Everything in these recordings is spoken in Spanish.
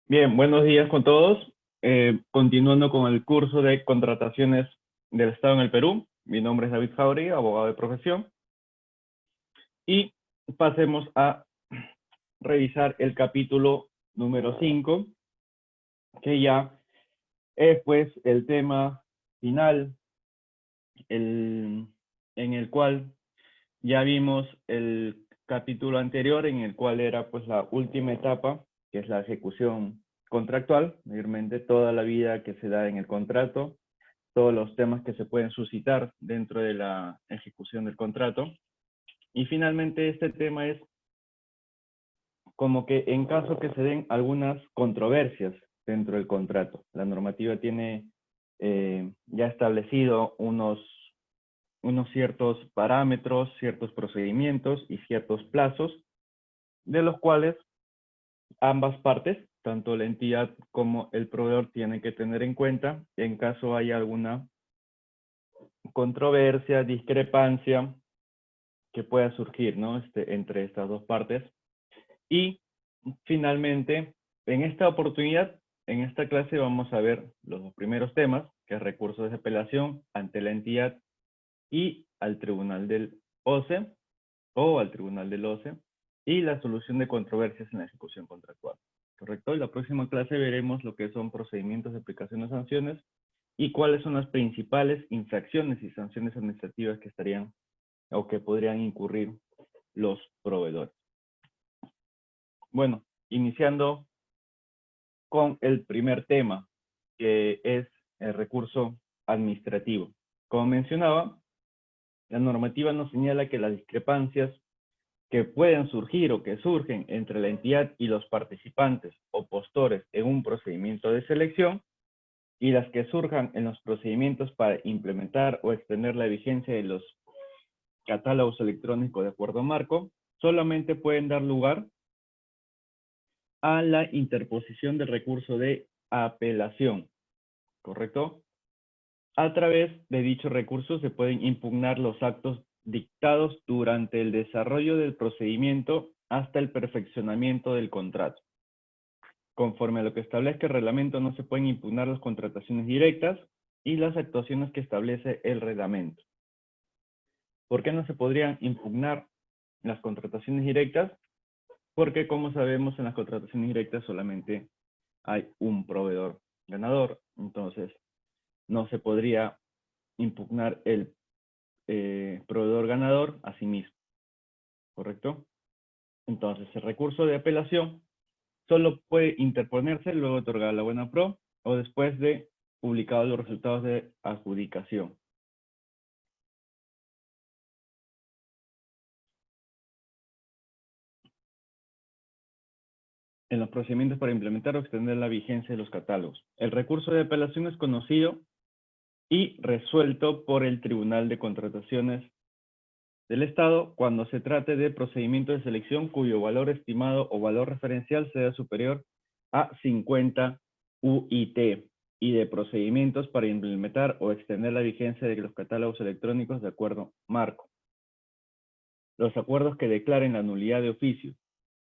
Bien, buenos días con todos. Continuando con el curso de contrataciones del Estado en el Perú. Mi nombre es David Jauregui, abogado de profesión. Y pasemos a revisar el capítulo número 5, que ya es pues el tema final, en el cual ya vimos el capítulo anterior, en el cual era pues la última etapa, que es la ejecución contractual, mayormente toda la vida que se da en el contrato, todos los temas que se pueden suscitar dentro de la ejecución del contrato. Y finalmente este tema es como que en caso que se den algunas controversias dentro del contrato. La normativa tiene ya establecido unos ciertos parámetros, ciertos procedimientos y ciertos plazos, de los cuales ambas partes, tanto la entidad como el proveedor, tienen que tener en cuenta en caso haya alguna controversia, discrepancia que pueda surgir, ¿no? Entre estas dos partes. Y finalmente, en esta oportunidad, en esta clase vamos a ver los dos primeros temas, que es recursos de apelación ante la entidad y al tribunal del OCE, o al tribunal del OCE, y la solución de controversias en la ejecución contractual. ¿Correcto? En la próxima clase veremos lo que son procedimientos de aplicación de sanciones y cuáles son las principales infracciones y sanciones administrativas que estarían o que podrían incurrir los proveedores. Bueno, iniciando con el primer tema, que es el recurso administrativo. Como mencionaba, la normativa nos señala que las discrepancias que pueden surgir o que surgen entre la entidad y los participantes o postores en un procedimiento de selección y las que surjan en los procedimientos para implementar o extender la vigencia de los catálogos electrónicos de acuerdo marco, solamente pueden dar lugar a la interposición del recurso de apelación, ¿correcto? A través de dicho recurso se pueden impugnar los actos dictados durante el desarrollo del procedimiento hasta el perfeccionamiento del contrato. Conforme a lo que establezca el reglamento, no se pueden impugnar las contrataciones directas y las actuaciones que establece el reglamento. ¿Por qué no se podrían impugnar las contrataciones directas? Porque, como sabemos, en las contrataciones directas solamente hay un proveedor ganador. Entonces, no se podría impugnar el proveedor ganador a sí mismo. ¿Correcto? Entonces, el recurso de apelación solo puede interponerse luego de otorgar la buena pro o después de publicados los resultados de adjudicación. En los procedimientos para implementar o extender la vigencia de los catálogos. El recurso de apelación es conocido y resuelto por el Tribunal de Contrataciones del Estado cuando se trate de procedimiento de selección cuyo valor estimado o valor referencial sea superior a 50 UIT y de procedimientos para implementar o extender la vigencia de los catálogos electrónicos de acuerdo marco. Los acuerdos que declaren la nulidad de oficio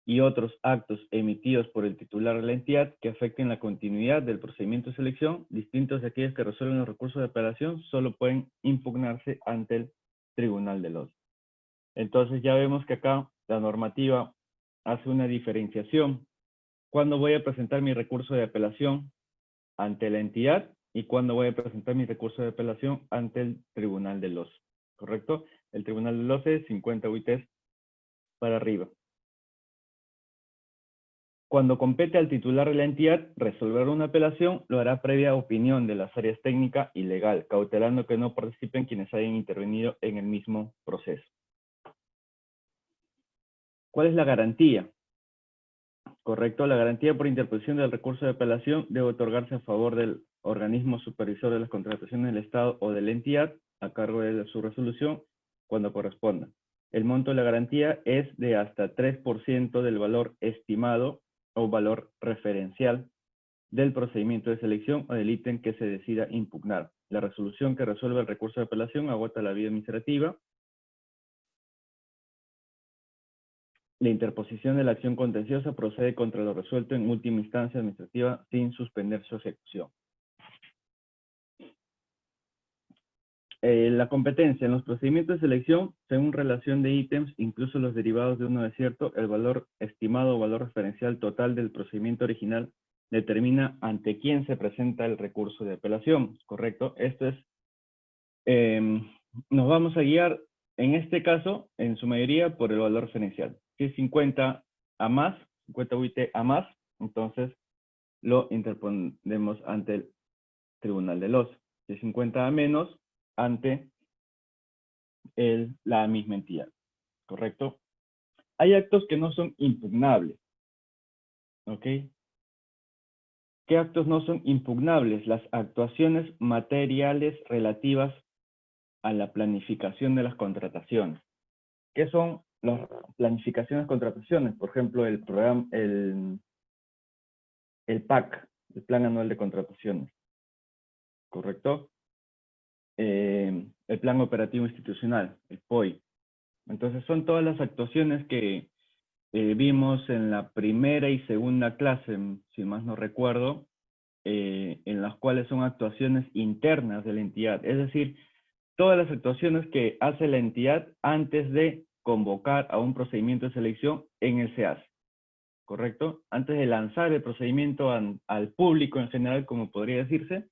y otros actos emitidos por el titular de la entidad que afecten la continuidad del procedimiento de selección, distintos de aquellos que resuelven los recursos de apelación, solo pueden impugnarse ante el Tribunal de los. Entonces ya vemos que acá la normativa hace una diferenciación. ¿Cuándo voy a presentar mi recurso de apelación ante la entidad y cuándo voy a presentar mi recurso de apelación ante el Tribunal de los? ¿Correcto? El Tribunal de los es 50 UITs para arriba. Cuando compete al titular de la entidad resolver una apelación, lo hará previa opinión de las áreas técnica y legal, cautelando que no participen quienes hayan intervenido en el mismo proceso. ¿Cuál es la garantía? Correcto, la garantía por interposición del recurso de apelación debe otorgarse a favor del organismo supervisor de las contrataciones del Estado o de la entidad a cargo de su resolución cuando corresponda. El monto de la garantía es de hasta 3% del valor estimado o valor referencial del procedimiento de selección o del ítem que se decida impugnar. La resolución que resuelve el recurso de apelación agota la vía administrativa La interposición de la acción contenciosa procede contra lo resuelto en última instancia administrativa sin suspender su ejecución. La competencia en los procedimientos de selección, según relación de ítems, incluso los derivados de uno desierto, el valor estimado o valor referencial total del procedimiento original determina ante quién se presenta el recurso de apelación, ¿correcto? Esto es, nos vamos a guiar, en este caso, en su mayoría, por el valor referencial. Si es 50 a más, 50 UIT a más, entonces lo interponemos ante el Tribunal de Los. Si es 50 a menos, ante la misma entidad, ¿correcto? Hay actos que no son impugnables, ¿ok? ¿Qué actos no son impugnables? Las actuaciones materiales relativas a la planificación de las contrataciones. ¿Qué son las planificaciones de contrataciones? Por ejemplo, el programa, el PAC, el Plan Anual de Contrataciones, ¿correcto? El Plan Operativo Institucional, el POI. Entonces, son todas las actuaciones que vimos en la primera y segunda clase, si más no recuerdo, en las cuales son actuaciones internas de la entidad. Es decir, todas las actuaciones que hace la entidad antes de convocar a un procedimiento de selección en el SEAS, ¿correcto? Antes de lanzar el procedimiento al público en general, como podría decirse,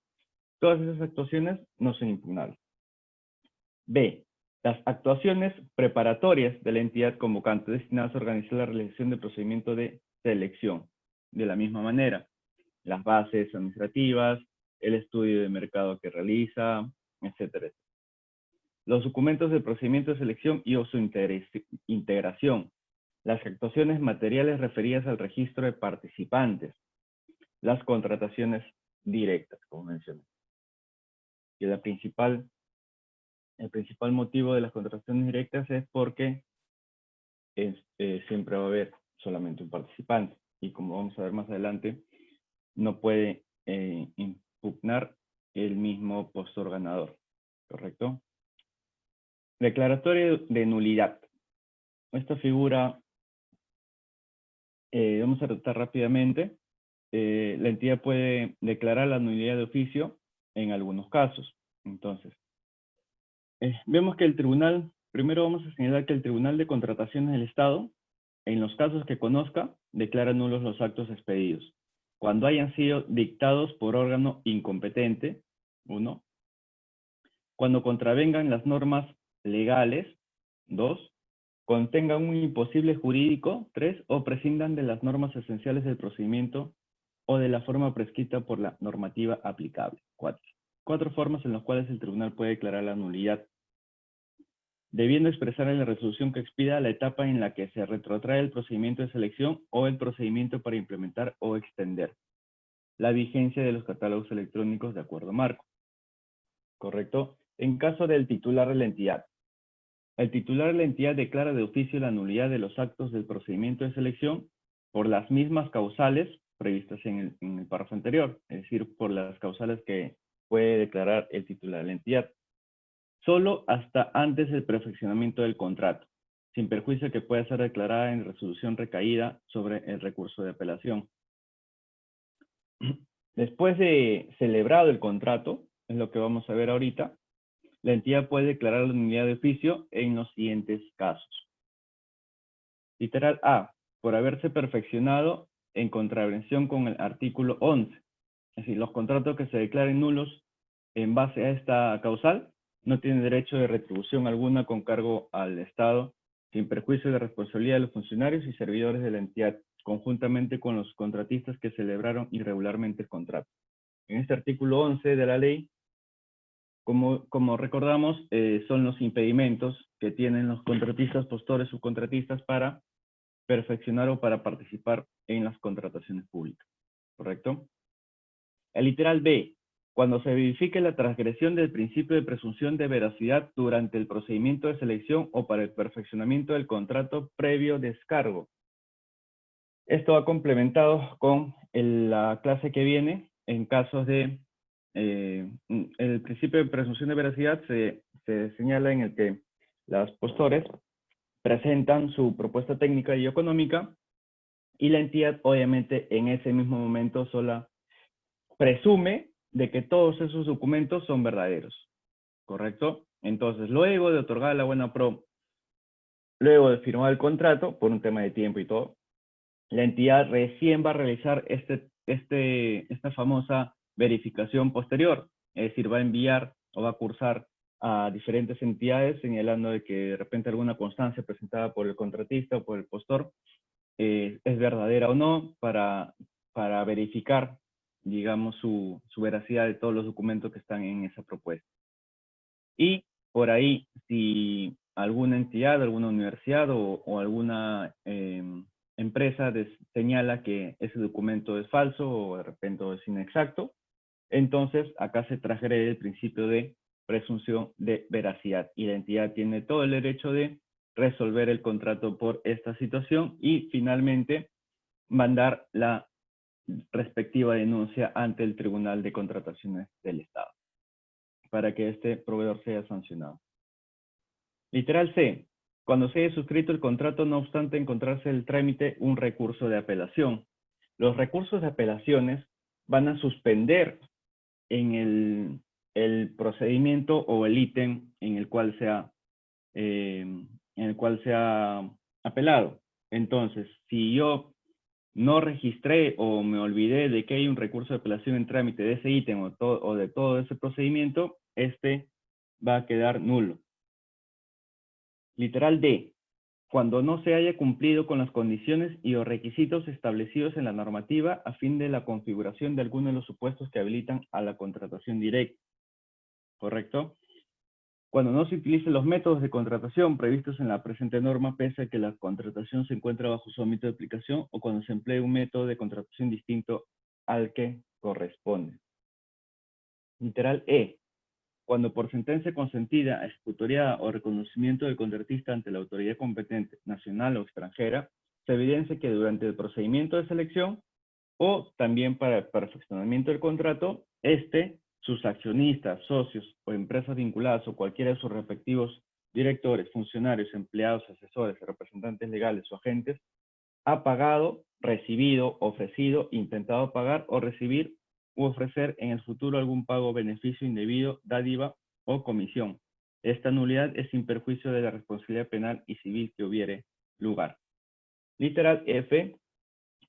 todas esas actuaciones no son impugnables. B. Las actuaciones preparatorias de la entidad convocante destinadas a organizar la realización del procedimiento de selección. De la misma manera, las bases administrativas, el estudio de mercado que realiza, etcétera. Los documentos del procedimiento de selección y o su integración. Las actuaciones materiales referidas al registro de participantes. Las contrataciones directas, como mencioné. Y el principal motivo de las contrataciones directas es porque siempre va a haber solamente un participante. Y como vamos a ver más adelante, no puede impugnar el mismo postor ganador. ¿Correcto? Declaratoria de nulidad. Esta figura, vamos a tratar rápidamente. La entidad puede declarar la nulidad de oficio en algunos casos. Entonces, vemos que el tribunal, primero vamos a señalar que el Tribunal de Contrataciones del Estado, en los casos que conozca, declara nulos los actos expedidos. Cuando hayan sido dictados por órgano incompetente, 1. Cuando contravengan las normas legales, 2. Contengan un imposible jurídico, 3. O prescindan de las normas esenciales del procedimiento o de la forma prescrita por la normativa aplicable, 4. 4 formas en las cuales el tribunal puede declarar la nulidad, debiendo expresar en la resolución que expida la etapa en la que se retrotrae el procedimiento de selección o el procedimiento para implementar o extender la vigencia de los catálogos electrónicos de acuerdo marco. ¿Correcto? En caso del titular de la entidad. El titular de la entidad declara de oficio la nulidad de los actos del procedimiento de selección por las mismas causales previstas en el párrafo anterior, es decir, por las causales que puede declarar el titular de la entidad. Solo hasta antes del perfeccionamiento del contrato, sin perjuicio que pueda ser declarada en resolución recaída sobre el recurso de apelación. Después de celebrado el contrato, es lo que vamos a ver ahorita, la entidad puede declarar la nulidad de oficio en los siguientes casos. Literal A, por haberse perfeccionado en contravención con el artículo 11. Es decir, los contratos que se declaren nulos en base a esta causal no tienen derecho de retribución alguna con cargo al Estado, sin perjuicio de responsabilidad de los funcionarios y servidores de la entidad, conjuntamente con los contratistas que celebraron irregularmente el contrato. En este artículo 11 de la ley, como recordamos, son los impedimentos que tienen los contratistas, postores, subcontratistas para perfeccionar o para participar en las contrataciones públicas. ¿Correcto? El literal B, cuando se verifique la transgresión del principio de presunción de veracidad durante el procedimiento de selección o para el perfeccionamiento del contrato previo descargo. Esto va complementado con la clase que viene en casos de el principio de presunción de veracidad se señala en el que las postores presentan su propuesta técnica y económica, y la entidad obviamente en ese mismo momento sola presume de que todos esos documentos son verdaderos, ¿correcto? Entonces, luego de otorgar la buena pro, luego de firmar el contrato, por un tema de tiempo y todo, la entidad recién va a realizar esta famosa verificación posterior, es decir, va a enviar o va a cursar a diferentes entidades señalando de que de repente alguna constancia presentada por el contratista o por el postor es verdadera o no para verificar, digamos, su veracidad de todos los documentos que están en esa propuesta. Y por ahí, si alguna entidad, alguna universidad o alguna empresa señala que ese documento es falso o de repente es inexacto, entonces acá se transgrede el principio de presunción de veracidad y la entidad tiene todo el derecho de resolver el contrato por esta situación y finalmente mandar la respectiva denuncia ante el Tribunal de Contrataciones del Estado para que este proveedor sea sancionado. Literal C. Cuando se haya suscrito el contrato, no obstante encontrarse el trámite un recurso de apelación. Los recursos de apelaciones van a suspender en el procedimiento o el ítem en el cual sea apelado. Entonces, si yo no registré o me olvidé de que hay un recurso de apelación en trámite de ese ítem o de todo ese procedimiento, este va a quedar nulo. Literal D. Cuando no se haya cumplido con las condiciones y o requisitos establecidos en la normativa a fin de la configuración de alguno de los supuestos que habilitan a la contratación directa. ¿Correcto? Cuando no se utilicen los métodos de contratación previstos en la presente norma, pese a que la contratación se encuentra bajo su ámbito de aplicación, o cuando se emplee un método de contratación distinto al que corresponde. Literal E. Cuando por sentencia consentida, ejecutoriada o reconocimiento del contratista ante la autoridad competente, nacional o extranjera, se evidencia que durante el procedimiento de selección o también para el perfeccionamiento del contrato, sus accionistas, socios o empresas vinculadas o cualquiera de sus respectivos directores, funcionarios, empleados, asesores, representantes legales o agentes, ha pagado, recibido, ofrecido, intentado pagar o recibir u ofrecer en el futuro algún pago, beneficio indebido, dádiva o comisión. Esta nulidad es sin perjuicio de la responsabilidad penal y civil que hubiere lugar. Literal F.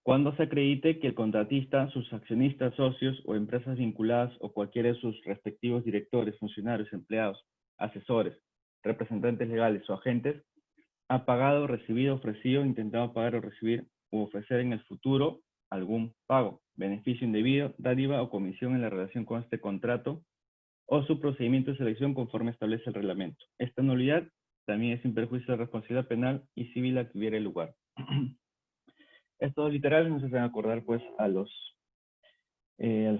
Cuando se acredite que el contratista, sus accionistas, socios o empresas vinculadas o cualquiera de sus respectivos directores, funcionarios, empleados, asesores, representantes legales o agentes, ha pagado, recibido, ofrecido, intentado pagar o recibir u ofrecer en el futuro algún pago, beneficio indebido, dádiva o comisión en la relación con este contrato o su procedimiento de selección conforme establece el reglamento. Esta nulidad también es sin perjuicio de responsabilidad penal y civil a que hubiere lugar. Estos literales nos hacen acordar pues a los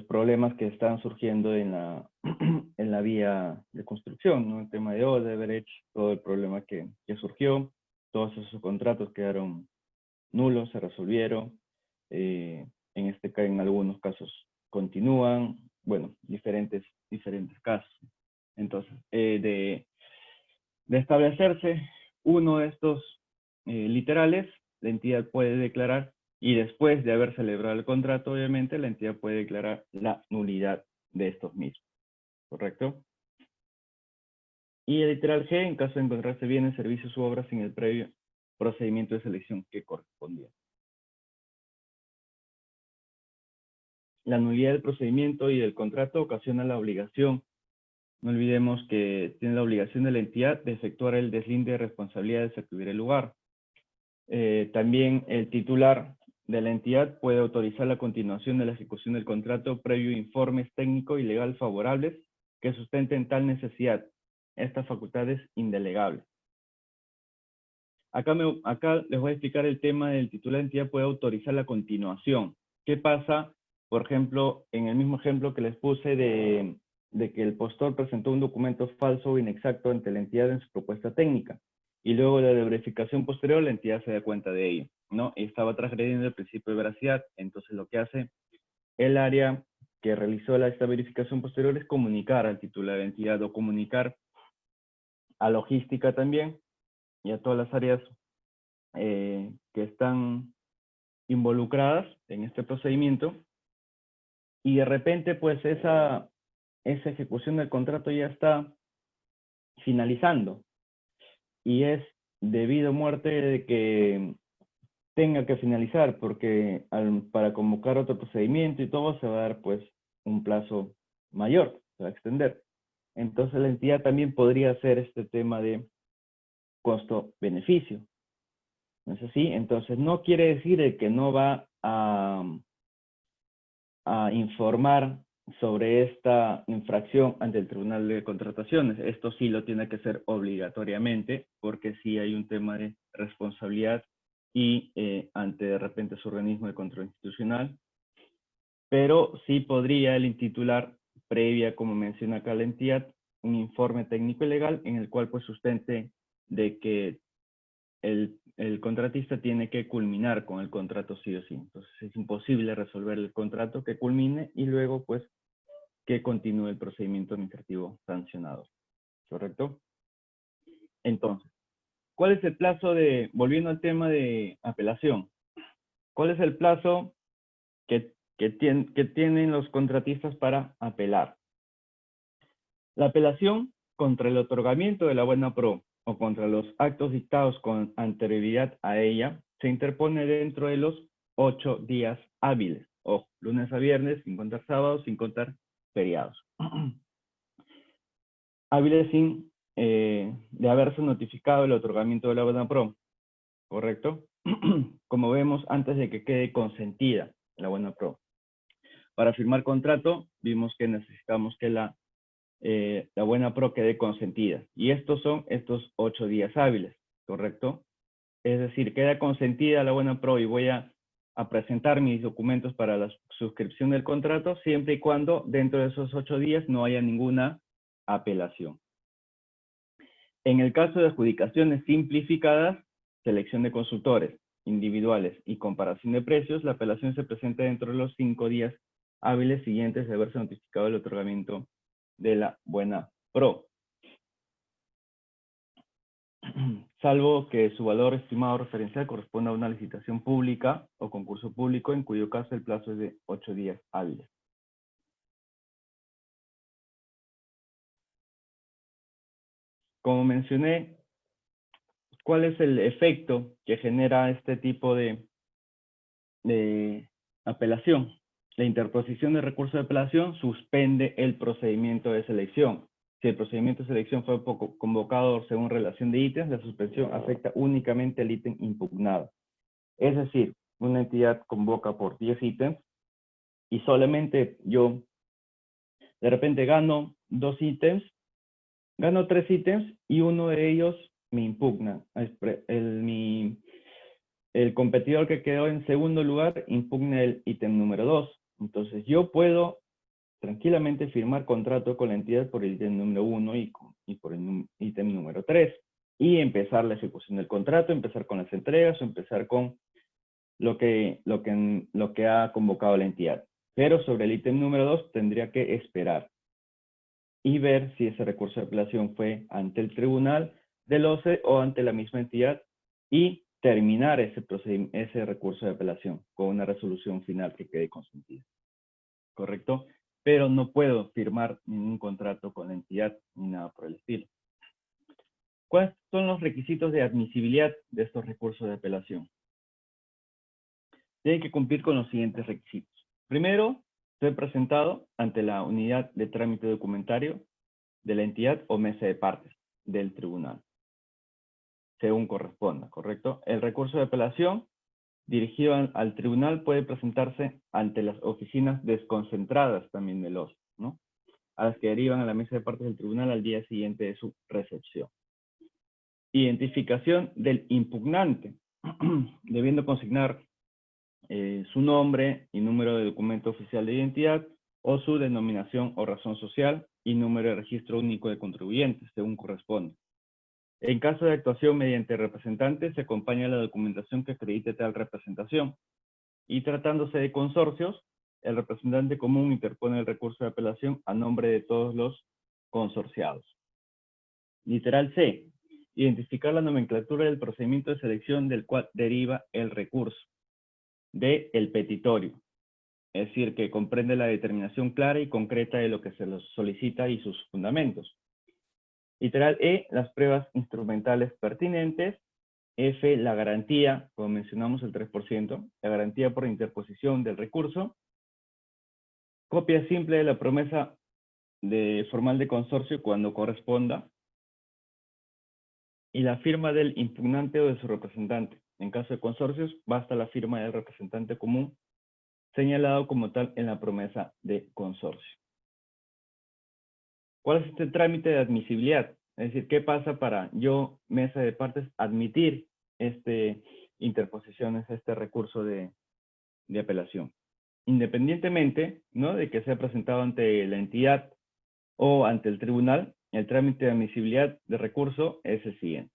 problemas que están surgiendo en la vía de construcción, ¿no? El tema de Odebrecht, todo el problema que surgió, todos esos contratos quedaron nulos, se resolvieron, en algunos casos continúan, bueno, diferentes casos. Entonces, de establecerse uno de estos literales, la entidad puede declarar, y después de haber celebrado el contrato, obviamente, la entidad puede declarar la nulidad de estos mismos. ¿Correcto? Y el literal G, en caso de encontrarse bienes, servicios u obras en el previo procedimiento de selección que correspondía. La nulidad del procedimiento y del contrato ocasiona la obligación. No olvidemos que tiene la obligación de la entidad de efectuar el deslinde de responsabilidades a que hubiera lugar. También el titular de la entidad puede autorizar la continuación de la ejecución del contrato previo informes técnico y legal favorables que sustenten tal necesidad. Esta facultad es indelegable. Acá les voy a explicar el tema del titular de entidad puede autorizar la continuación. ¿Qué pasa, por ejemplo, en el mismo ejemplo que les puse de que el postor presentó un documento falso o inexacto ante la entidad en su propuesta técnica? Y luego de la verificación posterior, la entidad se da cuenta de ello, ¿no? Y estaba transgrediendo el principio de veracidad. Entonces, lo que hace el área que realizó esta verificación posterior es comunicar al titular de entidad o comunicar a logística también y a todas las áreas que están involucradas en este procedimiento, y de repente pues esa ejecución del contrato ya está finalizando, y es debido a muerte de que tenga que finalizar, porque para convocar otro procedimiento y todo se va a dar pues un plazo mayor, se va a extender. Entonces la entidad también podría hacer este tema de costo-beneficio. ¿No es así? Entonces no quiere decir de que no va a informar sobre esta infracción ante el Tribunal de Contrataciones. Esto sí lo tiene que hacer obligatoriamente, porque sí hay un tema de responsabilidad y ante de repente su organismo de control institucional, pero sí podría el intitular, previa, como menciona acá la entidad, un informe técnico y legal en el cual pues sustente de que el contratista tiene que culminar con el contrato sí o sí. Entonces es imposible resolver el contrato que culmine y luego pues que continúe el procedimiento administrativo sancionador. ¿Correcto? Entonces, ¿cuál es el plazo volviendo al tema de apelación? ¿Cuál es el plazo que tienen los contratistas para apelar? La apelación contra el otorgamiento de la buena pro o contra los actos dictados con anterioridad a ella se interpone dentro de los 8 días hábiles, o lunes a viernes, sin contar sábados, sin contar feriados. Hábiles sin de haberse notificado el otorgamiento de la buena pro, ¿correcto? Como vemos, antes de que quede consentida la buena pro. Para firmar contrato, vimos que necesitamos que la buena pro quede consentida. Y estos son estos 8 días hábiles, ¿correcto? Es decir, queda consentida la buena pro y voy a presentar mis documentos para la suscripción del contrato, siempre y cuando dentro de esos 8 días no haya ninguna apelación. En el caso de adjudicaciones simplificadas, selección de consultores individuales y comparación de precios, la apelación se presenta dentro de los 5 días hábiles siguientes de haberse notificado el otorgamiento de la buena pro. Salvo que su valor estimado referencial corresponda a una licitación pública o concurso público, en cuyo caso el plazo es de 8 días hábiles. Como mencioné, ¿cuál es el efecto que genera este tipo de apelación? La interposición de recurso de apelación suspende el procedimiento de selección. Si el procedimiento de selección fue convocado según relación de ítems, la suspensión afecta únicamente el ítem impugnado. Es decir, una entidad convoca por 10 ítems y solamente yo de repente gano 2 ítems, gano 3 ítems y uno de ellos me impugna. El competidor que quedó en segundo lugar impugna el ítem número 2. Entonces yo puedo tranquilamente firmar contrato con la entidad por el ítem número 1 y por el ítem número 3 y empezar la ejecución del contrato, empezar con las entregas o empezar con lo que ha convocado la entidad. Pero sobre el ítem número 2 tendría que esperar y ver si ese recurso de apelación fue ante el tribunal del OCE o ante la misma entidad y terminar ese recurso de apelación con una resolución final que quede consentida. ¿Correcto? Pero no puedo firmar ningún contrato con la entidad ni nada por el estilo. ¿Cuáles son los requisitos de admisibilidad de estos recursos de apelación? Tiene que cumplir con los siguientes requisitos. Primero, ser presentado ante la unidad de trámite documentario de la entidad o mesa de partes del tribunal, según corresponda, ¿correcto? El recurso de apelación dirigido al tribunal puede presentarse ante las oficinas desconcentradas también del OCE, ¿no? A las que derivan a la mesa de partes del tribunal al día siguiente de su recepción. Identificación del impugnante, debiendo consignar su nombre y número de documento oficial de identidad o su denominación o razón social y número de registro único de contribuyentes, según corresponde. En caso de actuación mediante representante, se acompaña la documentación que acredite tal representación. Y tratándose de consorcios, el representante común interpone el recurso de apelación a nombre de todos los consorciados. Literal C. identificar la nomenclatura del procedimiento de selección del cual deriva el recurso. D, el petitorio. Es decir, que comprende la determinación clara y concreta de lo que se los solicita y sus fundamentos. Literal E, las pruebas instrumentales pertinentes. F, la garantía, como mencionamos el 3%, la garantía por interposición del recurso. Copia simple de la promesa formal de consorcio cuando corresponda. Y la firma del impugnante o de su representante. En caso de consorcios, basta la firma del representante común señalado como tal en la promesa de consorcio. ¿Cuál es este trámite de admisibilidad? Es decir, ¿qué pasa para yo, mesa de partes, admitir interposiciones, este recurso de apelación? Independientemente, ¿no?, de que sea presentado ante la entidad o ante el tribunal, el trámite de admisibilidad de recurso es el siguiente.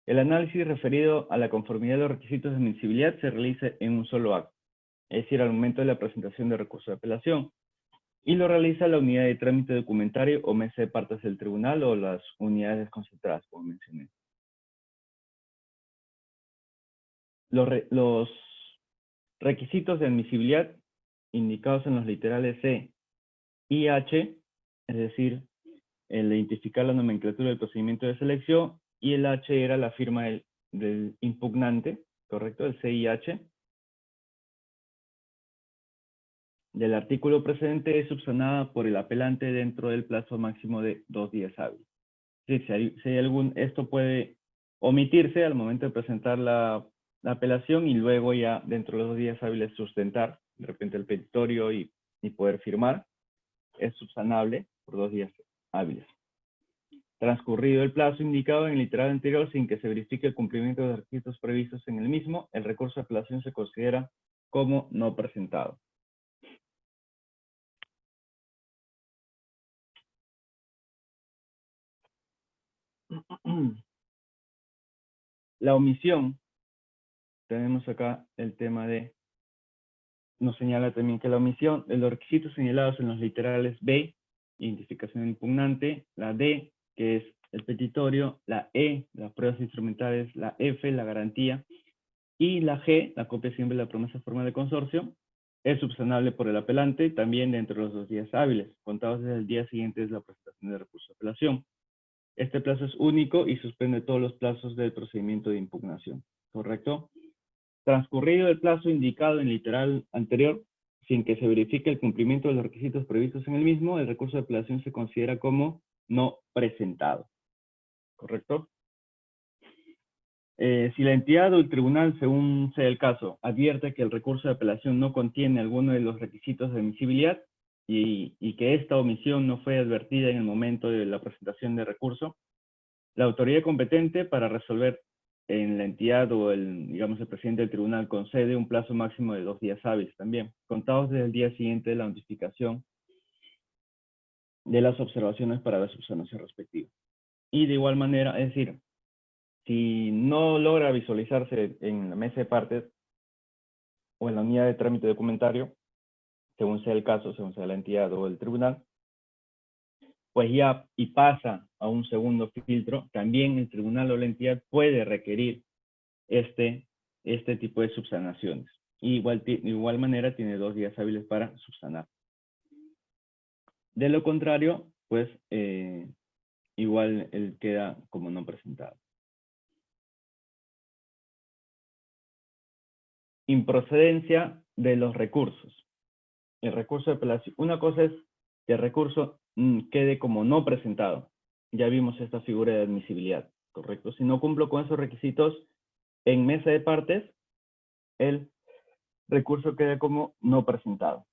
El análisis referido a la conformidad de los requisitos de admisibilidad se realiza en un solo acto, es decir, al momento de la presentación de recurso de apelación, y lo realiza la unidad de trámite documentario o mesa de partes del tribunal o las unidades desconcentradas, como mencioné. Los requisitos de admisibilidad indicados en los literales C y H, es decir, el identificar la nomenclatura del procedimiento de selección, y el H era la firma del impugnante, ¿correcto? El C y H. Del artículo precedente es subsanada por el apelante dentro del plazo máximo de 2 días hábiles. Sí, si hay esto puede omitirse al momento de presentar la apelación y luego ya dentro de los 2 días hábiles sustentar de repente el petitorio y poder firmar. Es subsanable por 2 días hábiles. Transcurrido el plazo indicado en el literal anterior sin que se verifique el cumplimiento de los requisitos previstos en el mismo, el recurso de apelación se considera como no presentado. La omisión, tenemos acá el tema de, nos señala también que la omisión de los requisitos señalados en los literales B, identificación del impugnante, la D, que es el petitorio, la E, las pruebas instrumentales, la F, la garantía, y la G, la copia simple de la promesa formal de consorcio, es subsanable por el apelante también dentro de los 2 días hábiles, contados desde el día siguiente de la presentación del recurso de apelación. Este plazo es único y suspende todos los plazos del procedimiento de impugnación, ¿correcto? Transcurrido el plazo indicado en el literal anterior, sin que se verifique el cumplimiento de los requisitos previstos en el mismo, el recurso de apelación se considera como no presentado, ¿correcto? Si la entidad o el tribunal, según sea el caso, advierte que el recurso de apelación no contiene alguno de los requisitos de admisibilidad y que esta omisión no fue advertida en el momento de la presentación del recurso, la autoridad competente para resolver en la entidad o digamos, el presidente del tribunal concede un plazo máximo de 2 días hábiles también, contados desde el día siguiente de la notificación de las observaciones para la subsanación respectiva. Y de igual manera, es decir, si no logra visualizarse en la mesa de partes o en la unidad de trámite documentario, según sea el caso, según sea la entidad o el tribunal, pues ya y pasa a un segundo filtro, también el tribunal o la entidad puede requerir este tipo de subsanaciones. Y de igual manera tiene 2 días hábiles para subsanar. De lo contrario, pues igual él queda como no presentado. Improcedencia de los recursos. El recurso de apelación. Una cosa es que el recurso quede como no presentado. Ya vimos esta figura de admisibilidad, ¿correcto? Si no cumplo con esos requisitos en mesa de partes, el recurso queda como no presentado.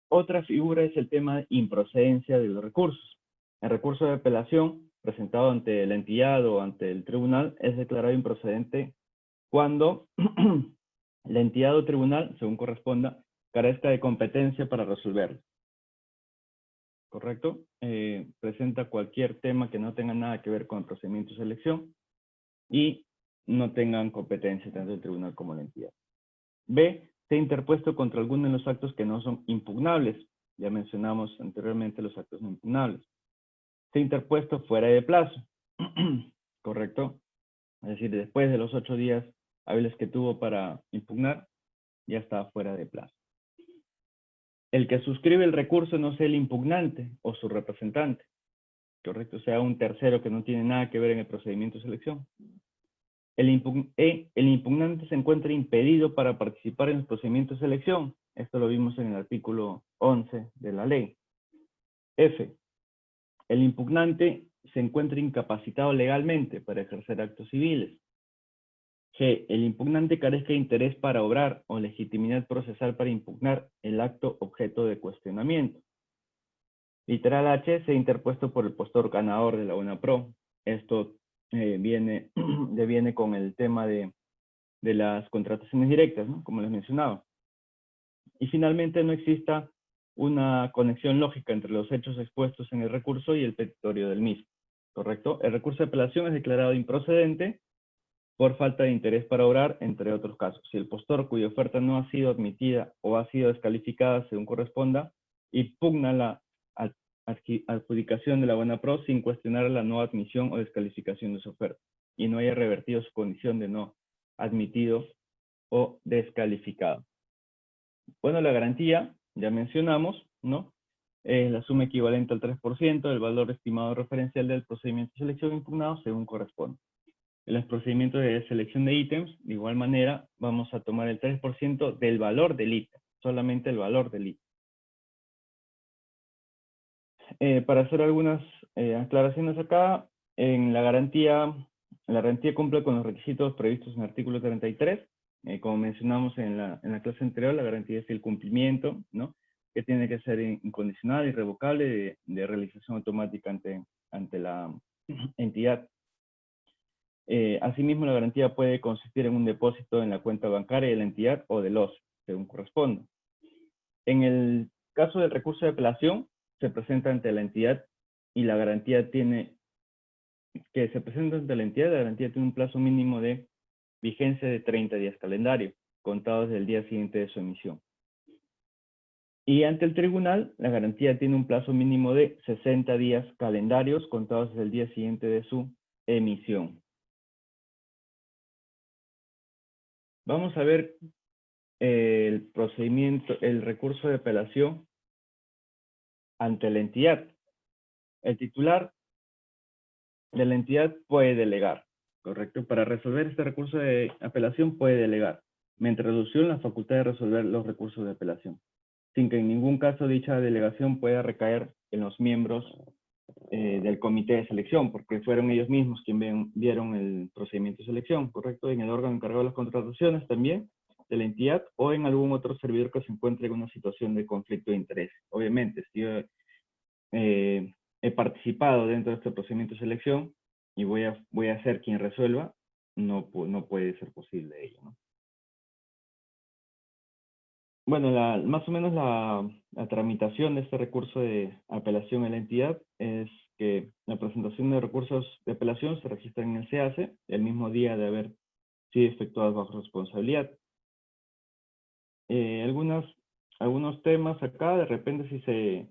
Otra figura es el tema de improcedencia de los recursos. El recurso de apelación presentado ante la entidad o ante el tribunal es declarado improcedente cuando la entidad o tribunal, según corresponda, carezca de competencia para resolverlo. ¿Correcto? Presenta cualquier tema que no tenga nada que ver con el procedimiento de selección y no tengan competencia tanto el tribunal como la entidad. B, se ha interpuesto contra alguno de los actos que no son impugnables. Ya mencionamos anteriormente los actos no impugnables. Se ha interpuesto fuera de plazo. ¿correcto? Es decir, después de los 8 días hábiles que tuvo para impugnar, ya está fuera de plazo. El que suscribe el recurso no sea el impugnante o su representante, ¿correcto? O sea, un tercero que no tiene nada que ver en el procedimiento de selección. El impugnante se encuentra impedido para participar en los procedimientos de selección. Esto lo vimos en el artículo 11 de la ley. F. El impugnante se encuentra incapacitado legalmente para ejercer actos civiles. G. El impugnante carezca de interés para obrar o legitimidad procesal para impugnar el acto objeto de cuestionamiento. Literal H. Se ha interpuesto por el postor ganador de la UNAPRO. Esto viene con el tema de las contrataciones directas, ¿no? Como les mencionaba. Y finalmente no exista una conexión lógica entre los hechos expuestos en el recurso y el petitorio del mismo, ¿correcto? El recurso de apelación es declarado improcedente por falta de interés para obrar, entre otros casos. Si el postor cuya oferta no ha sido admitida o ha sido descalificada según corresponda, impugna la adjudicación de la UNAPRO sin cuestionar la no admisión o descalificación de su oferta y no haya revertido su condición de no admitido o descalificado. Bueno, la garantía, ya mencionamos, ¿no? Es la suma equivalente al 3% del valor estimado referencial del procedimiento de selección impugnado según corresponde. En los procedimientos de selección de ítems, de igual manera, vamos a tomar el 3% del valor del ítem, solamente el valor del ítem. Para hacer algunas aclaraciones acá, en la garantía cumple con los requisitos previstos en el artículo 33. Como mencionamos en la clase anterior, la garantía es el cumplimiento, ¿no? Que tiene que ser incondicional, irrevocable, de realización automática ante la entidad. Asimismo, la garantía puede consistir en un depósito en la cuenta bancaria de la entidad o del OS, según corresponda. En el caso del recurso de apelación, se presenta ante la entidad y la garantía tiene un plazo mínimo de vigencia de 30 días calendario, contados del día siguiente de su emisión. Y ante el tribunal, la garantía tiene un plazo mínimo de 60 días calendarios, contados desde el día siguiente de su emisión. Vamos a ver el procedimiento, el recurso de apelación ante la entidad. El titular de la entidad puede delegar, ¿correcto? Para resolver este recurso de apelación puede delegar, mediante reducción la facultad de resolver los recursos de apelación, sin que en ningún caso dicha delegación pueda recaer en los miembros del comité de selección, porque fueron ellos mismos quienes vieron el procedimiento de selección, ¿correcto? En el órgano encargado de las contrataciones también, de la entidad, o en algún otro servidor que se encuentre en una situación de conflicto de interés. Obviamente, si yo he participado dentro de este procedimiento de selección y voy a ser quien resuelva, no puede ser posible ello, ¿no? Bueno, más o menos la tramitación de este recurso de apelación a la entidad es que la presentación de recursos de apelación se registra en el SEACE el mismo día de haber sido efectuados bajo responsabilidad. Algunos temas acá, de repente si se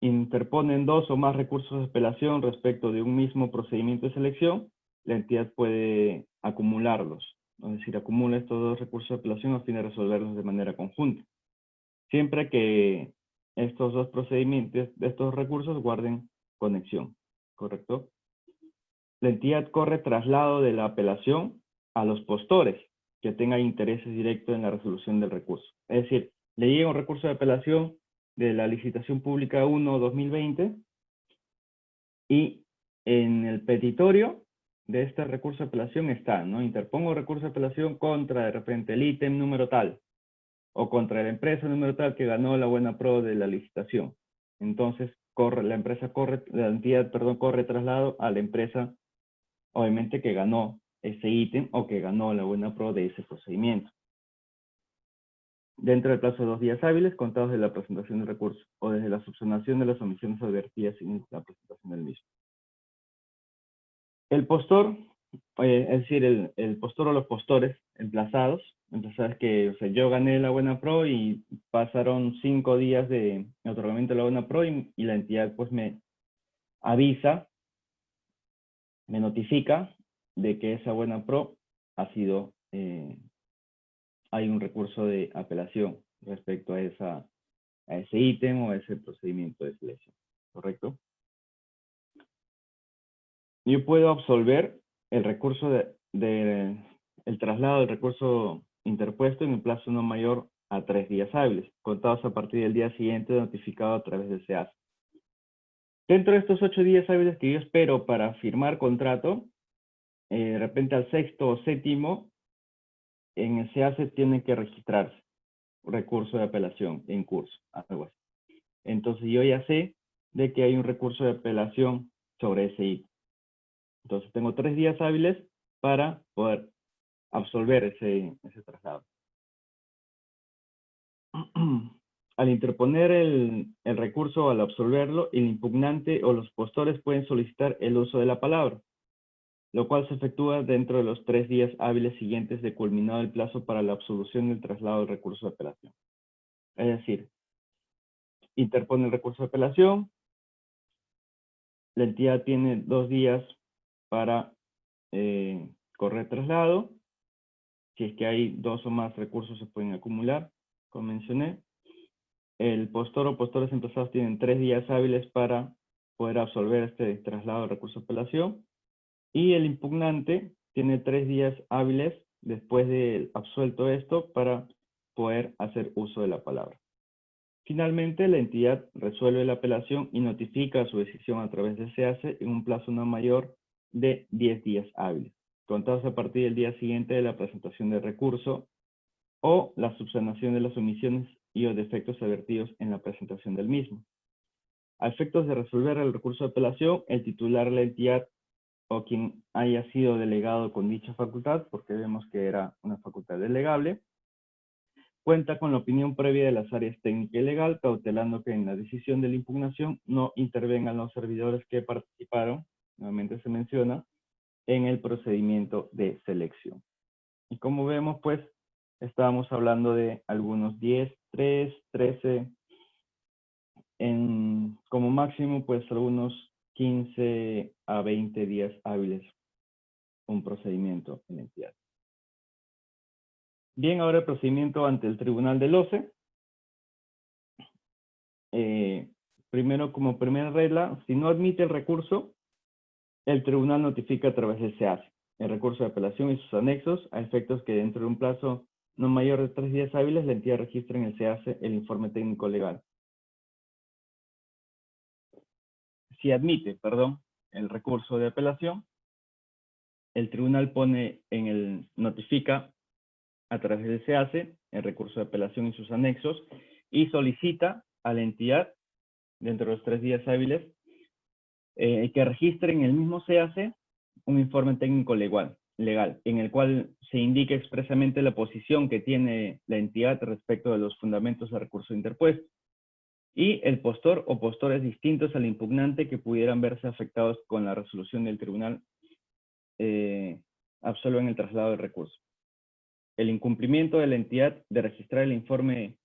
interponen 2 o más recursos de apelación respecto de un mismo procedimiento de selección, la entidad puede acumularlos, ¿no? Es decir, acumula estos 2 recursos de apelación a fin de resolverlos de manera conjunta. Siempre que estos 2 procedimientos, estos recursos guarden conexión, ¿correcto? La entidad corre traslado de la apelación a los postores que tengan intereses directos en la resolución del recurso. Es decir, le llega un recurso de apelación de la licitación pública 1/2020 y en el petitorio de este recurso de apelación está, ¿no? Interpongo recurso de apelación contra de repente el ítem número tal o contra la empresa número tal que ganó la UNAPRO de la licitación. Entonces la entidad corre traslado a la empresa, obviamente que ganó ese ítem o que ganó la UNAPRO de ese procedimiento, dentro del plazo de 2 días hábiles contados de la presentación del recurso o desde la subsanación de las omisiones advertidas en la presentación del mismo. El postor, es decir, el postor o los postores emplazados que, o sea, yo gané la UNAPRO y pasaron 5 días de otorgamiento de la UNAPRO y la entidad pues me avisa me notifica de que esa buena pro ha sido, hay un recurso de apelación respecto a ese ítem o a ese procedimiento de selección, ¿correcto? Yo puedo absolver el recurso el traslado del recurso interpuesto en un plazo no mayor a 3 días hábiles, contados a partir del día siguiente notificado a través del SEAS. Dentro de estos 8 días hábiles que yo espero para firmar contrato, de repente al sexto o séptimo, en el SEAS tiene que registrarse recurso de apelación en curso, algo así. Entonces yo ya sé de que hay un recurso de apelación sobre ese ítem. Entonces tengo 3 días hábiles para poder absolver ese traslado. Al interponer el recurso o al absolverlo, el impugnante o los postores pueden solicitar el uso de la palabra, lo cual se efectúa dentro de los 3 días hábiles siguientes de culminado el plazo para la absolución del traslado del recurso de apelación. Es decir, interpone el recurso de apelación, la entidad tiene 2 días para correr traslado. Si es que hay 2 o más recursos se pueden acumular, como mencioné. El postor o postores emplazados tienen 3 días hábiles para poder absolver este traslado de recurso de apelación. Y el impugnante tiene 3 días hábiles después de absuelto esto para poder hacer uso de la palabra. Finalmente, la entidad resuelve la apelación y notifica su decisión a través del SEACE en un plazo no mayor de 10 días hábiles, contados a partir del día siguiente de la presentación del recurso o la subsanación de las omisiones y o defectos advertidos en la presentación del mismo. A efectos de resolver el recurso de apelación, el titular de la entidad o quien haya sido delegado con dicha facultad, porque vemos que era una facultad delegable, cuenta con la opinión previa de las áreas técnica y legal, cautelando que en la decisión de la impugnación no intervengan los servidores que participaron, nuevamente se menciona, en el procedimiento de selección. Y como vemos, pues, estábamos hablando de algunos 10, 3, 13, como máximo, pues, algunos 15 a 20 días hábiles un procedimiento en la entidad. Bien, ahora el procedimiento ante el Tribunal del OCE. Primero, como primera regla, si no admite el recurso, el tribunal notifica a través del SEACE el recurso de apelación y sus anexos, a efectos que dentro de un plazo no mayor de 3 días hábiles, la entidad registra en el SEACE el informe técnico legal. Si admite, el recurso de apelación, el tribunal notifica a través del SEACE el recurso de apelación y sus anexos y solicita a la entidad, dentro de los 3 días hábiles, que registre en el mismo SEACE un informe técnico legal, en el cual se indique expresamente la posición que tiene la entidad respecto de los fundamentos del recurso interpuesto, y el postor o postores distintos al impugnante que pudieran verse afectados con la resolución del tribunal absuelven el traslado del recurso. El incumplimiento de la entidad de registrar el informe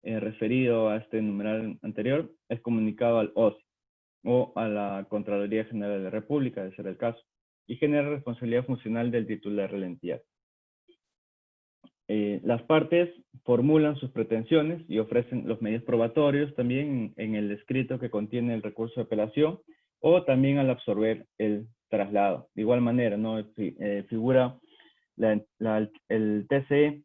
referido a este numeral anterior es comunicado al OCE o a la Contraloría General de la República, de ser el caso, y genera responsabilidad funcional del titular de la entidad. Las partes formulan sus pretensiones y ofrecen los medios probatorios también en el escrito que contiene el recurso de apelación o también al absorber el traslado. De igual manera, ¿no? Figura el TCE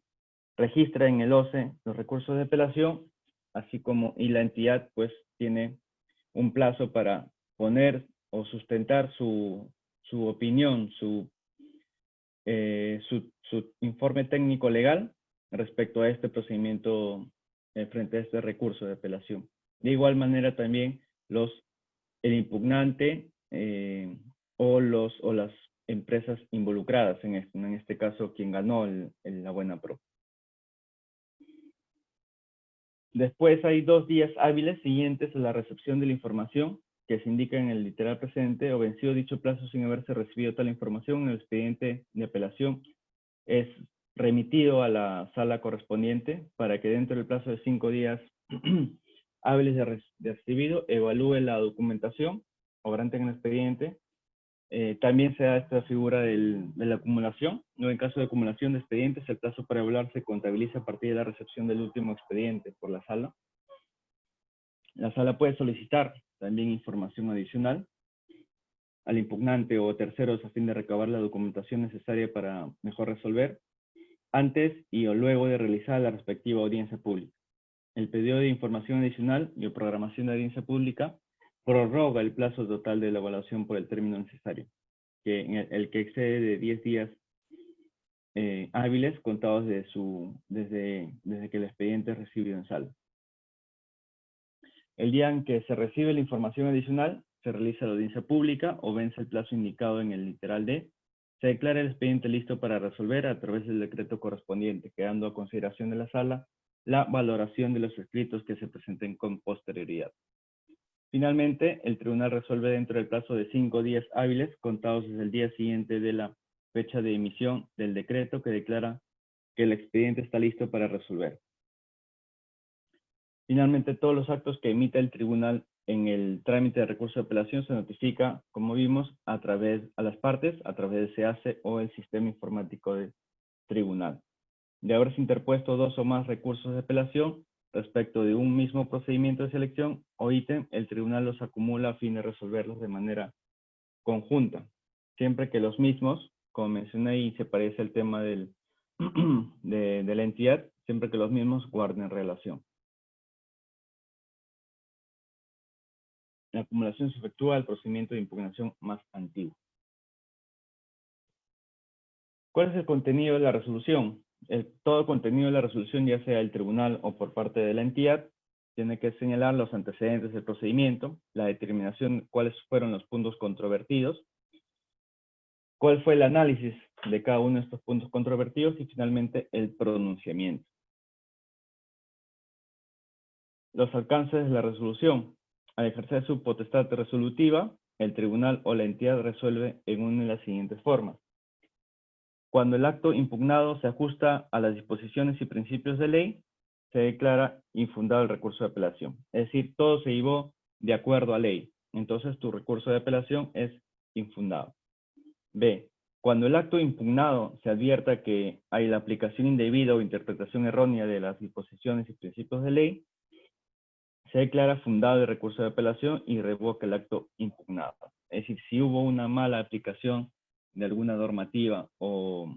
registra en el OCE los recursos de apelación, así como, y la entidad pues tiene un plazo para poner o sustentar su opinión, su informe técnico legal respecto a este procedimiento frente a este recurso de apelación. De igual manera también el impugnante o las empresas involucradas en este caso quien ganó la buena pro. Después hay 2 días hábiles siguientes a la recepción de la información que se indica en el literal precedente o vencido dicho plazo sin haberse recibido tal información, el expediente de apelación es remitido a la sala correspondiente para que dentro del plazo de 5 días hábiles de recibido evalúe la documentación obrante en el expediente También se da esta figura de la acumulación. ¿No? En caso de acumulación de expedientes, el plazo para evaluar se contabiliza a partir de la recepción del último expediente por la sala. La sala puede solicitar también información adicional al impugnante o terceros a fin de recabar la documentación necesaria para mejor resolver antes y o luego de realizar la respectiva audiencia pública. El pedido de información adicional y o programación de audiencia pública prorroga el plazo total de la evaluación por el término necesario, que el que excede de 10 días hábiles contados desde que el expediente es recibido en sala. El día en que se recibe la información adicional, se realiza la audiencia pública o vence el plazo indicado en el literal D. Se declara el expediente listo para resolver a través del decreto correspondiente, quedando a consideración de la sala la valoración de los escritos que se presenten con posterioridad. Finalmente, el tribunal resuelve dentro del plazo de 5 días hábiles, contados desde el día siguiente de la fecha de emisión del decreto que declara que el expediente está listo para resolver. Finalmente, todos los actos que emita el tribunal en el trámite de recurso de apelación se notifica, como vimos, a las partes, a través de SEACE o el sistema informático del tribunal. De haberse interpuesto 2 o más recursos de apelación respecto de un mismo procedimiento de selección o ítem, el tribunal los acumula a fin de resolverlos de manera conjunta, siempre que los mismos, como mencioné y se parece al tema de la entidad, siempre que los mismos guarden relación. La acumulación se efectúa al procedimiento de impugnación más antiguo. ¿Cuál es el contenido de la resolución? Todo el contenido de la resolución, ya sea del tribunal o por parte de la entidad, tiene que señalar los antecedentes del procedimiento, la determinación de cuáles fueron los puntos controvertidos, cuál fue el análisis de cada uno de estos puntos controvertidos y finalmente el pronunciamiento. Los alcances de la resolución. Al ejercer su potestad resolutiva, el tribunal o la entidad resuelve en una de las siguientes formas. Cuando el acto impugnado se ajusta a las disposiciones y principios de ley, se declara infundado el recurso de apelación. Es decir, todo se llevó de acuerdo a ley. Entonces, tu recurso de apelación es infundado. B. Cuando el acto impugnado se advierta que hay la aplicación indebida o interpretación errónea de las disposiciones y principios de ley, se declara fundado el recurso de apelación y revoca el acto impugnado. Es decir, si hubo una mala aplicación de alguna normativa o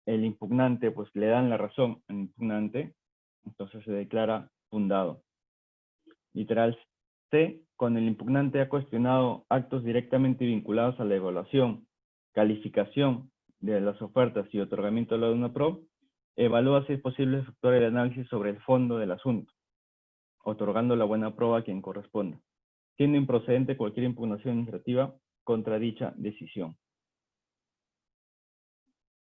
el impugnante, pues le dan la razón al impugnante, entonces se declara fundado. Literal C, cuando el impugnante ha cuestionado actos directamente vinculados a la evaluación, calificación de las ofertas y otorgamiento de la UNAPRO, evalúa si es posible efectuar el análisis sobre el fondo del asunto, otorgando la buena prueba a quien corresponda, siendo improcedente cualquier impugnación administrativa contra dicha decisión.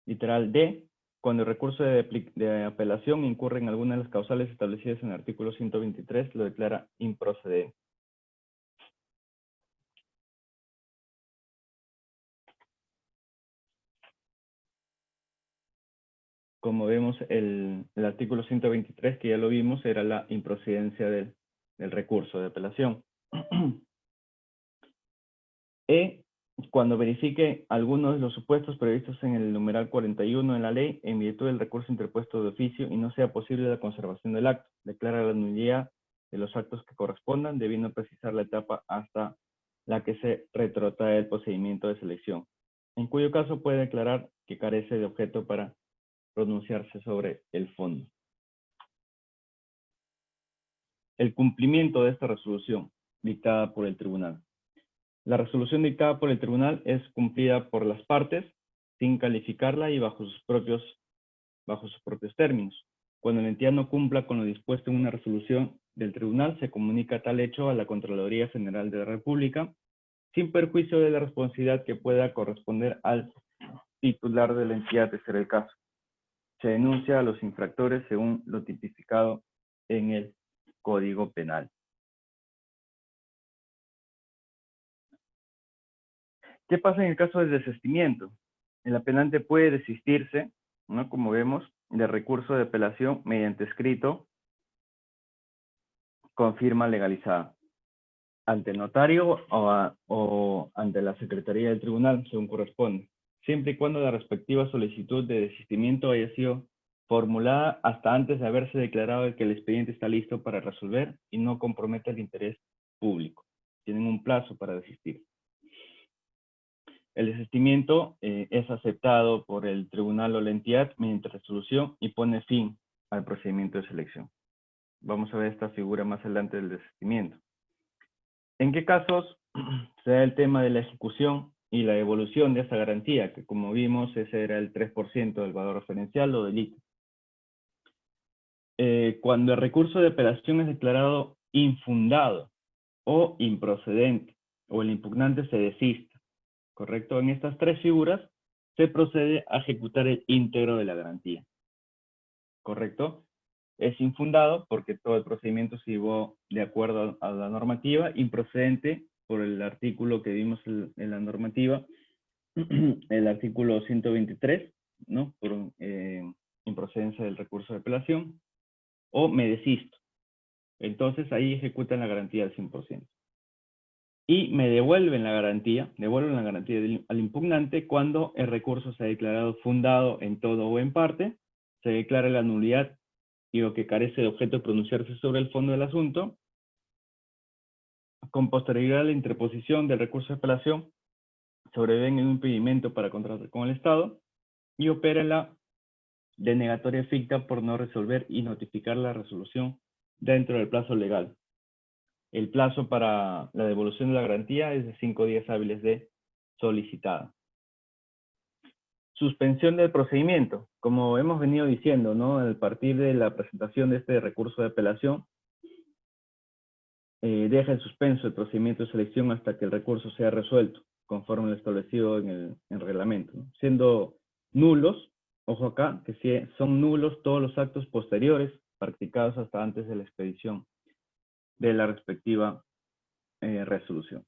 Literal D, cuando el recurso de apelación incurre en alguna de las causales establecidas en el artículo 123, lo declara improcedente. Como vemos, el artículo 123, que ya lo vimos, era la improcedencia del recurso de apelación. E, cuando verifique algunos de los supuestos previstos en el numeral 41 de la ley, en virtud del recurso interpuesto de oficio y no sea posible la conservación del acto, declara la nulidad de los actos que correspondan, debiendo precisar la etapa hasta la que se retrotrae el procedimiento de selección, en cuyo caso puede declarar que carece de objeto para pronunciarse sobre el fondo. El cumplimiento de esta resolución dictada por el tribunal. La resolución dictada por el tribunal es cumplida por las partes sin calificarla y bajo sus propios términos. Cuando la entidad no cumpla con lo dispuesto en una resolución del tribunal, se comunica tal hecho a la Contraloría General de la República, sin perjuicio de la responsabilidad que pueda corresponder al titular de la entidad, de ser el caso. Se denuncia a los infractores según lo tipificado en el Código Penal. ¿Qué pasa en el caso del desistimiento? El apelante puede desistirse, ¿no? Como vemos, del recurso de apelación mediante escrito con firma legalizada. ante el notario o ante la Secretaría del Tribunal, según corresponde, siempre y cuando la respectiva solicitud de desistimiento haya sido formulada hasta antes de haberse declarado que el expediente está listo para resolver y no compromete el interés público. Tienen un plazo para desistir. El desistimiento es aceptado por el tribunal o la entidad mediante resolución y pone fin al procedimiento de selección. Vamos a ver esta figura más adelante del desistimiento. ¿En qué casos se da el tema de la ejecución y la devolución de esa garantía? Que como vimos, ese era el 3% del valor referencial o del ITE. Cuando el recurso de apelación es declarado infundado o improcedente, o el impugnante se desista, ¿correcto? En estas tres figuras se procede a ejecutar el íntegro de la garantía, ¿correcto? Es infundado porque todo el procedimiento se llevó de acuerdo a la normativa, improcedente por el artículo que vimos en la normativa, el artículo 123, ¿no? Por improcedencia del recurso de apelación, o me desisto. Entonces ahí ejecutan la garantía al 100%. Y me devuelven la garantía al impugnante cuando el recurso se ha declarado fundado en todo o en parte, se declara la nulidad y o que carece de objeto de pronunciarse sobre el fondo del asunto, con posterioridad a la interposición del recurso de apelación, sobreviene un impedimento para contratar con el Estado y opera la denegatoria ficta por no resolver y notificar la resolución dentro del plazo legal. El plazo para la devolución de la garantía es de 5 días hábiles de solicitada. Suspensión del procedimiento. Como hemos venido diciendo, ¿no? A partir de la presentación de este recurso de apelación, deja en suspenso el procedimiento de selección hasta que el recurso sea resuelto, conforme lo establecido en el reglamento, ¿no? Siendo nulos, ojo acá, que son nulos todos los actos posteriores practicados hasta antes de la expedición de la respectiva resolución.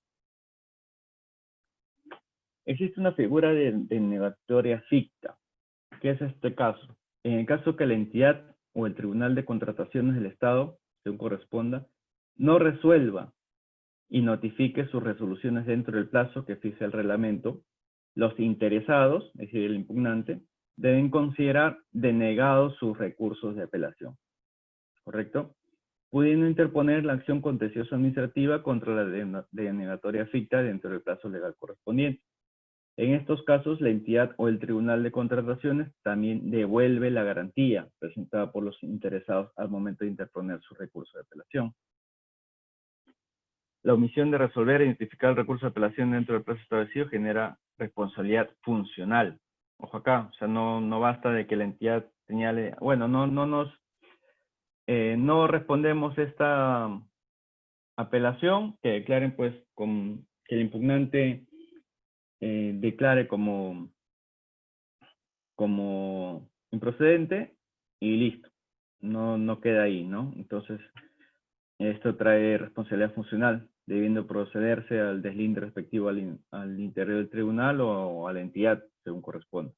Existe una figura de denegatoria ficta. ¿Qué es este caso? En el caso que la entidad o el Tribunal de Contrataciones del Estado, según corresponda, no resuelva y notifique sus resoluciones dentro del plazo que fija el reglamento, los interesados, es decir, el impugnante, deben considerar denegados sus recursos de apelación, ¿correcto? Pudiendo interponer la acción contenciosa administrativa contra la denegatoria ficta dentro del plazo legal correspondiente. En estos casos, la entidad o el Tribunal de Contrataciones también devuelve la garantía presentada por los interesados al momento de interponer su recurso de apelación. La omisión de resolver e identificar el recurso de apelación dentro del plazo establecido genera responsabilidad funcional. Ojo acá, o sea, no basta de que la entidad señale, bueno, no respondemos esta apelación, que declaren pues que el impugnante declare como improcedente y listo. No queda ahí, ¿no? Entonces, esto trae responsabilidad funcional, debiendo procederse al deslinde respectivo al interior del tribunal o a la entidad, según corresponde.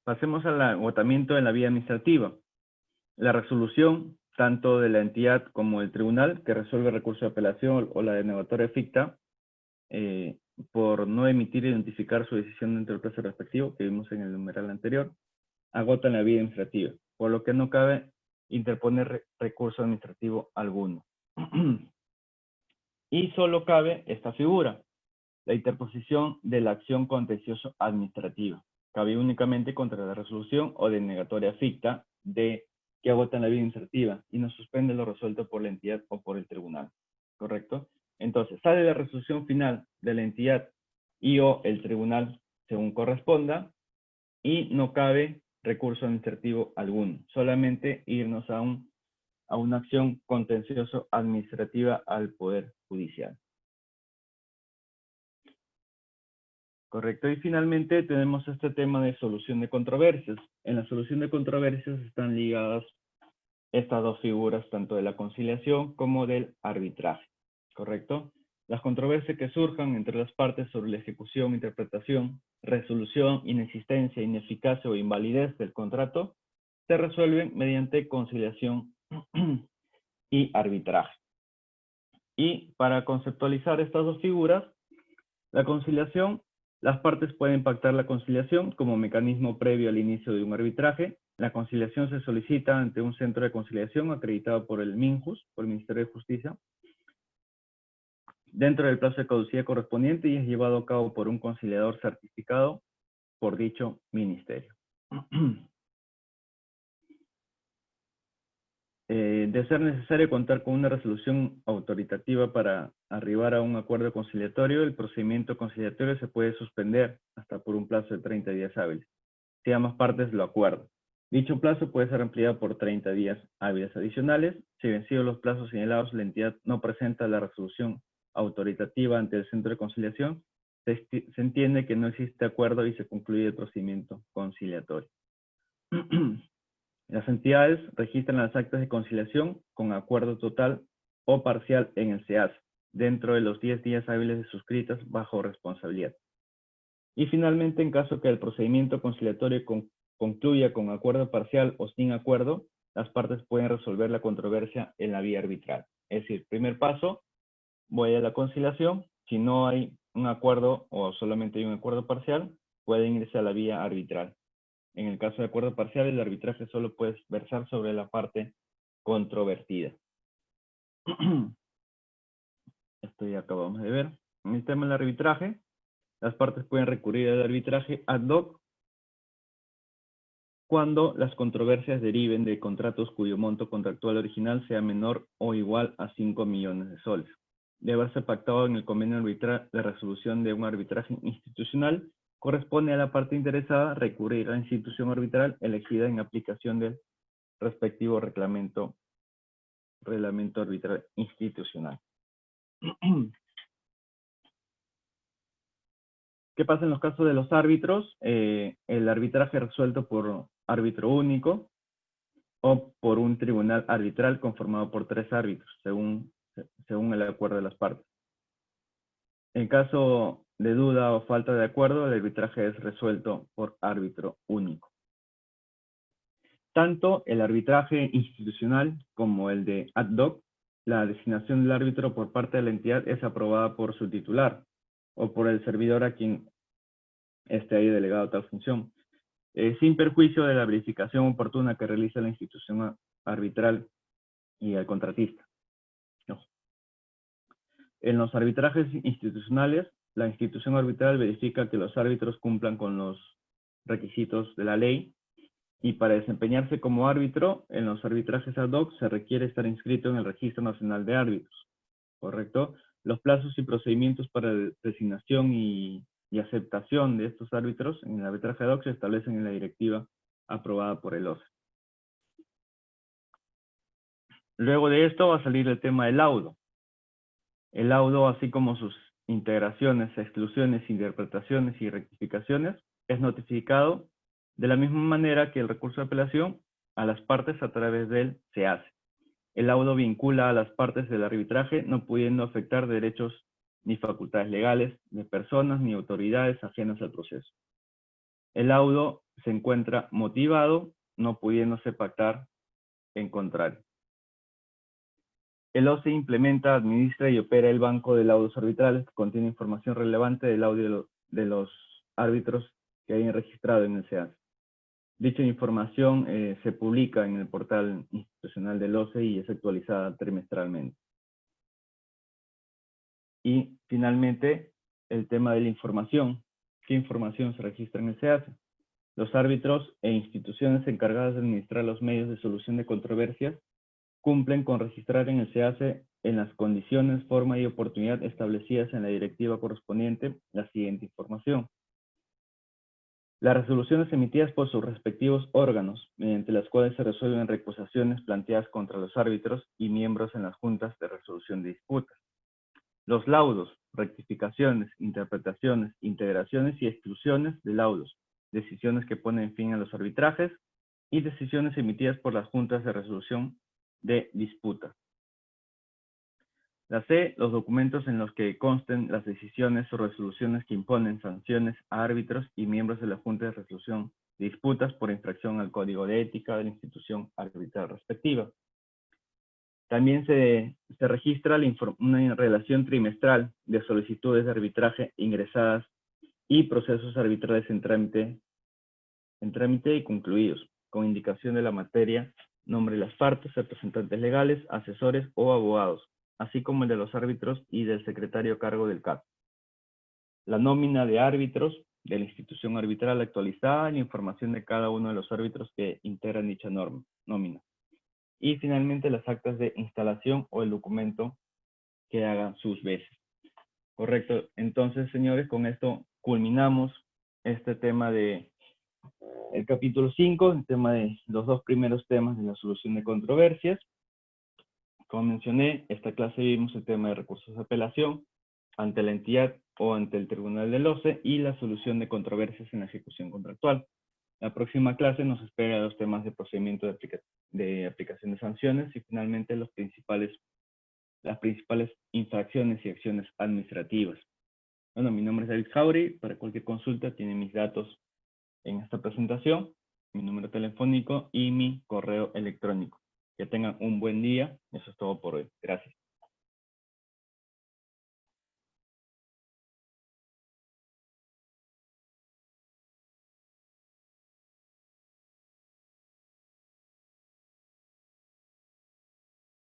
Pasemos al agotamiento en la vía administrativa. La resolución, tanto de la entidad como del tribunal, que resuelve el recurso de apelación o la denegatoria ficta, por no emitir e identificar su decisión dentro del plazo respectivo, que vimos en el numeral anterior, agotan la vía administrativa, por lo que no cabe interponer recurso administrativo alguno. Y solo cabe esta figura, la interposición de la acción contencioso administrativa. Cabe únicamente contra la resolución o denegatoria ficta de que agotan la vía administrativa y no suspende lo resuelto por la entidad o por el tribunal. ¿Correcto? Entonces, sale la resolución final de la entidad y o el tribunal según corresponda y no cabe recurso administrativo alguno. Solamente irnos a una acción contencioso administrativa al Poder Judicial. Correcto. Y finalmente tenemos este tema de solución de controversias. En la solución de controversias están ligadas estas dos figuras, tanto de la conciliación como del arbitraje. ¿Correcto? Las controversias que surjan entre las partes sobre la ejecución, interpretación, resolución, inexistencia, ineficacia o invalidez del contrato se resuelven mediante conciliación y arbitraje. Y para conceptualizar estas dos figuras, la conciliación, las partes pueden pactar la conciliación como mecanismo previo al inicio de un arbitraje. La conciliación se solicita ante un centro de conciliación acreditado por el MINJUS, por el Ministerio de Justicia, dentro del plazo de caducidad correspondiente y es llevado a cabo por un conciliador certificado por dicho ministerio. De ser necesario contar con una resolución autoritativa para arribar a un acuerdo conciliatorio, el procedimiento conciliatorio se puede suspender hasta por un plazo de 30 días hábiles, si ambas partes lo acuerdan. Dicho plazo puede ser ampliado por 30 días hábiles adicionales. Si vencidos los plazos señalados, la entidad no presenta la resolución autoritativa ante el centro de conciliación, se entiende que no existe acuerdo y se concluye el procedimiento conciliatorio. Las entidades registran las actas de conciliación con acuerdo total o parcial en el SEAS, dentro de los 10 días hábiles de suscritas bajo responsabilidad. Y finalmente, en caso que el procedimiento conciliatorio concluya con acuerdo parcial o sin acuerdo, las partes pueden resolver la controversia en la vía arbitral. Es decir, primer paso, voy a la conciliación. Si no hay un acuerdo o solamente hay un acuerdo parcial, pueden irse a la vía arbitral. En el caso de acuerdo parcial, el arbitraje solo puede versar sobre la parte controvertida. Esto ya acabamos de ver. En el tema del arbitraje, las partes pueden recurrir al arbitraje ad hoc cuando las controversias deriven de contratos cuyo monto contractual original sea menor o igual a 5 millones de soles. Debe haberse pactado en el convenio arbitral de resolución de un arbitraje institucional. Corresponde a la parte interesada recurrir a la institución arbitral elegida en aplicación del respectivo reglamento arbitral institucional. ¿Qué pasa en los casos de los árbitros? El arbitraje resuelto por árbitro único o por un tribunal arbitral conformado por 3 árbitros, según el acuerdo de las partes. En caso de duda o falta de acuerdo, el arbitraje es resuelto por árbitro único. Tanto el arbitraje institucional como el de ad hoc, la designación del árbitro por parte de la entidad es aprobada por su titular o por el servidor a quien esté ahí delegado tal función, sin perjuicio de la verificación oportuna que realiza la institución arbitral y el contratista. No. En los arbitrajes institucionales, la institución arbitral verifica que los árbitros cumplan con los requisitos de la ley y para desempeñarse como árbitro, en los arbitrajes ad hoc se requiere estar inscrito en el Registro Nacional de Árbitros, ¿correcto? Los plazos y procedimientos para designación y aceptación de estos árbitros en el arbitraje ad hoc se establecen en la directiva aprobada por el OCE. Luego de esto va a salir el tema del laudo. El laudo, así como sus integraciones, exclusiones, interpretaciones y rectificaciones, es notificado de la misma manera que el recurso de apelación a las partes a través del SEAS. El laudo vincula a las partes del arbitraje, no pudiendo afectar derechos ni facultades legales de personas ni autoridades ajenas al proceso. El laudo se encuentra motivado, no pudiéndose pactar en contrario. El OCE implementa, administra y opera el banco de laudos arbitrales que contiene información relevante del audio de los árbitros que hayan registrado en el SEAS. Dicha información se publica en el portal institucional del OCE y es actualizada trimestralmente. Y finalmente, el tema de la información. ¿Qué información se registra en el SEAS? Los árbitros e instituciones encargadas de administrar los medios de solución de controversias cumplen con registrar en el SEACE en las condiciones, forma y oportunidad establecidas en la directiva correspondiente la siguiente información. Las resoluciones emitidas por sus respectivos órganos, mediante las cuales se resuelven recusaciones planteadas contra los árbitros y miembros en las juntas de resolución de disputas. Los laudos, rectificaciones, interpretaciones, integraciones y exclusiones de laudos, decisiones que ponen fin a los arbitrajes y decisiones emitidas por las juntas de resolución de disputa. La C, los documentos en los que consten las decisiones o resoluciones que imponen sanciones a árbitros y miembros de la Junta de Resolución de Disputas por infracción al Código de Ética de la institución arbitral respectiva. También se registra una relación trimestral de solicitudes de arbitraje ingresadas y procesos arbitrales en trámite y concluidos, con indicación de la materia, nombre de las partes, representantes legales, asesores o abogados, así como el de los árbitros y del secretario a cargo del caso. La nómina de árbitros de la institución arbitral actualizada y la información de cada uno de los árbitros que integran dicha nómina. Y finalmente las actas de instalación o el documento que hagan sus veces. Correcto. Entonces, señores, con esto culminamos este tema de el capítulo 5, el tema de los dos primeros temas de la solución de controversias. Como mencioné, esta clase vimos el tema de recursos de apelación ante la entidad o ante el tribunal del OCE y la solución de controversias en la ejecución contractual. La próxima clase nos espera los temas de procedimiento de aplicación de sanciones y finalmente las principales infracciones y acciones administrativas. Bueno, mi nombre es David Jauregui. Para cualquier consulta tienen mis datos en esta presentación, mi número telefónico y mi correo electrónico. Que tengan un buen día. Eso es todo por hoy. Gracias.